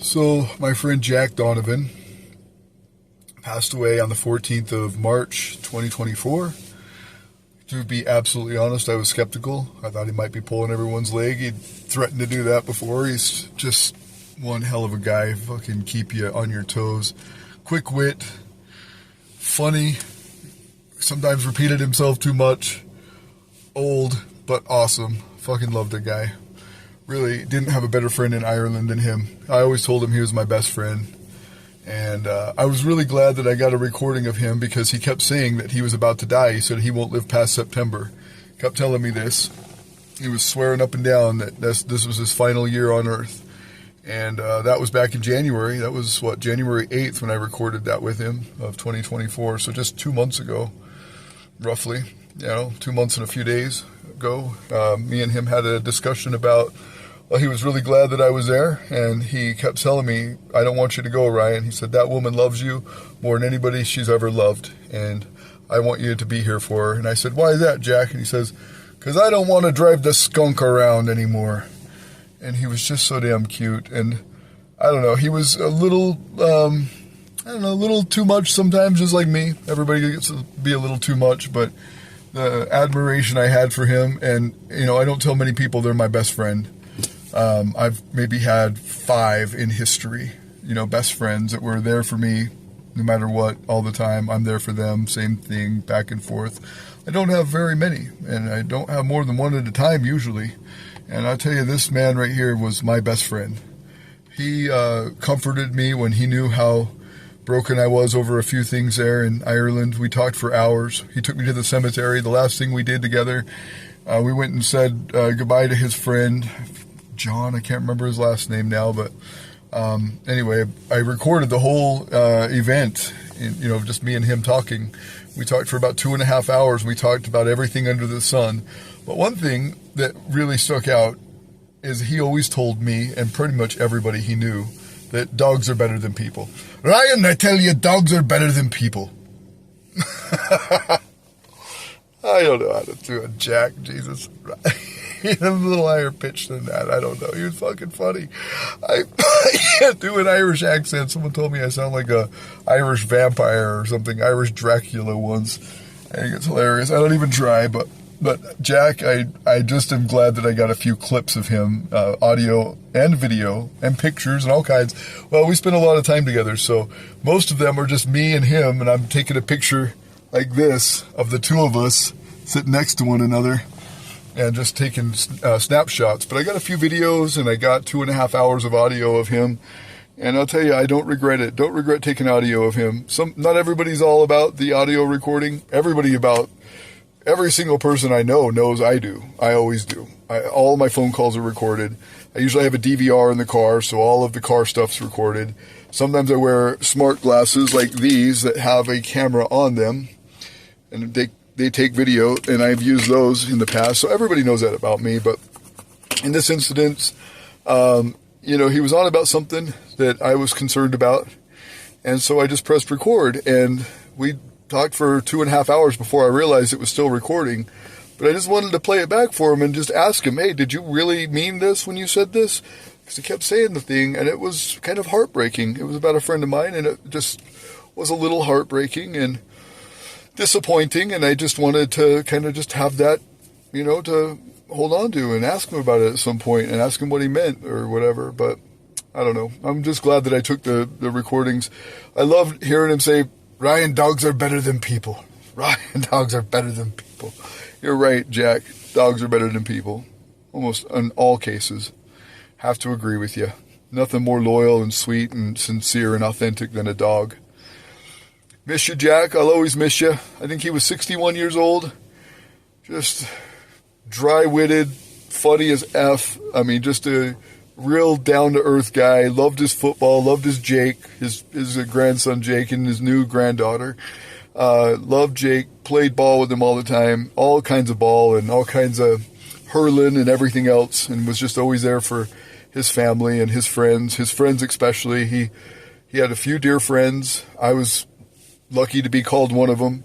So, my friend Jack Donovan passed away on the 14th of March, 2024. To be absolutely honest, I was skeptical. I thought he might be pulling everyone's leg. He'd threatened to do that before. He's just one hell of a guy. Fucking keep you on your toes. Quick wit. Funny. Sometimes repeated himself too much. Old, but awesome. Fucking loved the guy. Really didn't have a better friend in Ireland than him. I always told him he was my best friend. And I was really glad that I got a recording of him because he kept saying that he was about to die. He said he won't live past September. Kept telling me this. He was swearing up and down that this was his final year on Earth. And that was back in January. That was, January 8th when I recorded that with him of 2024. So just 2 months ago, roughly. 2 months and a few days ago. Me and him had a discussion about... Well, he was really glad that I was there, and he kept telling me, I don't want you to go, Ryan. He said, that woman loves you more than anybody she's ever loved, and I want you to be here for her. And I said, why is that, Jack? And he says, because I don't want to drive the skunk around anymore. And he was just so damn cute, and I don't know, he was a little, a little too much sometimes, just like me. Everybody gets to be a little too much, but the admiration I had for him, and, I don't tell many people they're my best friend. I've maybe had 5 in history, best friends that were there for me no matter what, all the time. I'm there for them, same thing, back and forth. I don't have very many, and I don't have more than one at a time usually. And I'll tell you, this man right here was my best friend. He comforted me when he knew how broken I was over a few things there in Ireland. We talked for hours. He took me to the cemetery. The last thing we did together, we went and said goodbye to his friend, John, I can't remember his last name now, but anyway, I recorded the whole event, just me and him talking. We talked for about 2.5 hours. We talked about everything under the sun. But one thing that really stuck out is he always told me, and pretty much everybody he knew, that dogs are better than people. Ryan, I tell you, dogs are better than people. I don't know how to do a Jack, Jesus. He had a little higher pitch than that. I don't know. He was fucking funny. I can't do an Irish accent. Someone told me I sound like a Irish vampire or something. Irish Dracula once. I think it's hilarious. I don't even try, but Jack, I just am glad that I got a few clips of him, audio and video and pictures and all kinds. Well, we spent a lot of time together, so most of them are just me and him, and I'm taking a picture like this of the two of us sitting next to one another and just taking snapshots. But I got a few videos, and I got 2.5 hours of audio of him. And I'll tell you, I don't regret it. Don't regret taking audio of him. Not everybody's all about the audio recording. Every single person I know knows I do. I always do. All my phone calls are recorded. I usually have a DVR in the car, so all of the car stuff's recorded. Sometimes I wear smart glasses like these that have a camera on them, and they take video, and I've used those in the past, so everybody knows that about me. But in this instance, he was on about something that I was concerned about, and so I just pressed record, and we talked for 2.5 hours before I realized it was still recording. But I just wanted to play it back for him and just ask him, hey, did you really mean this when you said this? Because he kept saying the thing, and it was kind of heartbreaking. It was about a friend of mine, and it just was a little heartbreaking and disappointing, and I just wanted to kind of just have that, to hold on to and ask him about it at some point and ask him what he meant or whatever. But I don't know. I'm just glad that I took the recordings. I loved hearing him say, Ryan, dogs are better than people. Ryan, dogs are better than people. You're right, Jack. Dogs are better than people. Almost in all cases. Have to agree with you. Nothing more loyal and sweet and sincere and authentic than a dog. Miss you, Jack. I'll always miss you. I think he was 61 years old. Just dry-witted, funny as F. I mean, just a real down-to-earth guy. Loved his football. Loved his Jake, his grandson Jake, and his new granddaughter. Loved Jake. Played ball with him all the time. All kinds of ball and all kinds of hurling and everything else. And was just always there for his family and his friends. His friends especially. He had a few dear friends. I was lucky to be called one of them,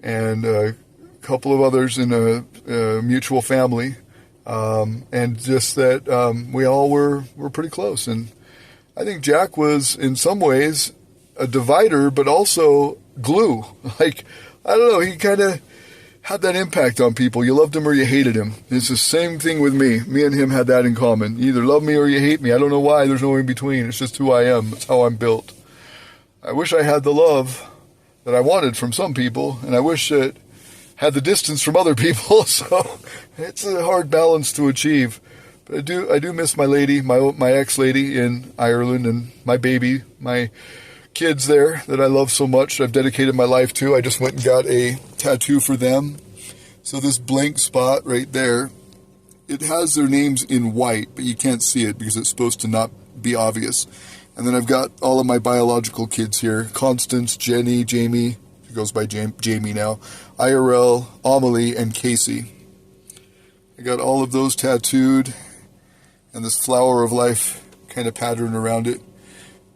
and a couple of others in a mutual family, and just that we all were pretty close. And I think Jack was, in some ways, a divider, but also glue. Like, I don't know, he kind of had that impact on people. You loved him or you hated him. It's the same thing with me. Me and him had that in common. You either love me or you hate me. I don't know why. There's no in between. It's just who I am. It's how I'm built. I wish I had the love that I wanted from some people, and I wish it had the distance from other people. So it's a hard balance to achieve. But I do miss my lady, my ex-lady in Ireland, and my baby, my kids there that I love so much. I've dedicated my life to. I just went and got a tattoo for them. So this blank spot right there, it has their names in white, but you can't see it because it's supposed to not be obvious. And then I've got all of my biological kids here. Constance, Jenny, Jamie, she goes by Jamie now, IRL, Amelie, and Casey. I got all of those tattooed, and this flower of life kind of pattern around it.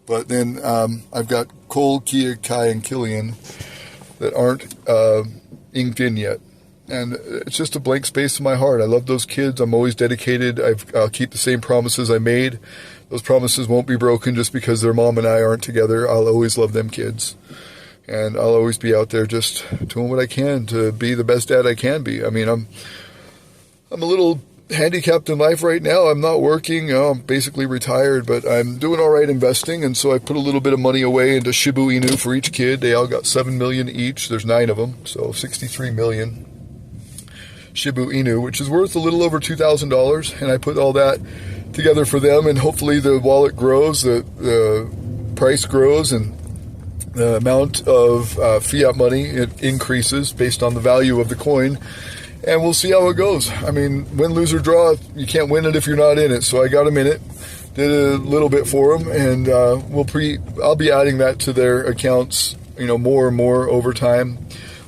But then I've got Cole, Kia, Kai, and Cillian that aren't inked in yet. And it's just a blank space in my heart. I love those kids. I'm always dedicated. I'll keep the same promises I made. Those promises won't be broken just because their mom and I aren't together. I'll always love them kids. And I'll always be out there just doing what I can to be the best dad I can be. I mean, I'm a little handicapped in life right now. I'm not working. I'm basically retired, but I'm doing all right investing, and so I put a little bit of money away into Shibu Inu for each kid. They all got $7 million each. There's 9 of them, so $63 million Shibu Inu, which is worth a little over $2,000, and I put all that together for them, and hopefully the wallet grows, the price grows, and the amount of fiat money, it increases based on the value of the coin. And we'll see how it goes. I mean, win, lose, or draw, you can't win it if you're not in it. So I got them in it, did a little bit for them, and I'll be adding that to their accounts, more and more over time.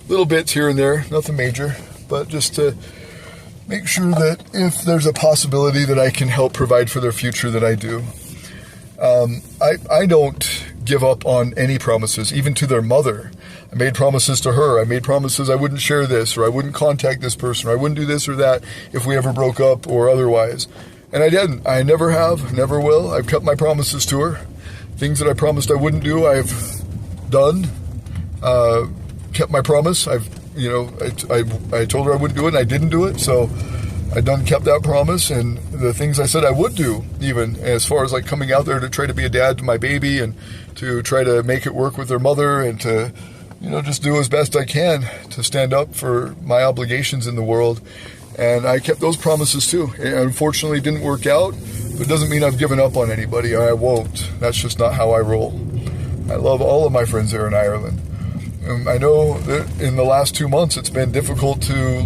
Little bits here and there, nothing major, but just to make sure that if there's a possibility that I can help provide for their future, that I do. I don't give up on any promises, even to their mother. I made promises to her. I made promises I wouldn't share this, or I wouldn't contact this person, or I wouldn't do this or that if we ever broke up or otherwise. And I didn't. I never have, never will. I've kept my promises to her. Things that I promised I wouldn't do, I've done. Kept my promise. I told her I wouldn't do it, and I didn't do it. So I kept that promise, and the things I said I would do, even as far as like coming out there to try to be a dad to my baby and to try to make it work with their mother and to just do as best I can to stand up for my obligations in the world. And I kept those promises too. It unfortunately didn't work out, but it doesn't mean I've given up on anybody. I won't. That's just not how I roll. I love all of my friends there in Ireland. I know that in the last 2 months it's been difficult to,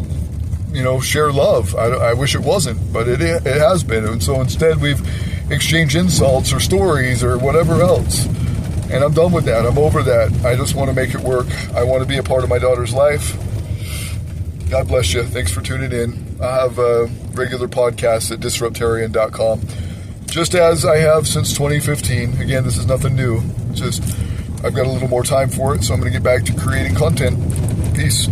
share love. I wish it wasn't, but it has been. And so instead we've exchanged insults or stories or whatever else. And I'm done with that. I'm over that. I just want to make it work. I want to be a part of my daughter's life. God bless you. Thanks for tuning in. I have regular podcasts at disruptarian.com, just as I have since 2015. Again, this is nothing new. Just I've got a little more time for it, so I'm going to get back to creating content. Peace.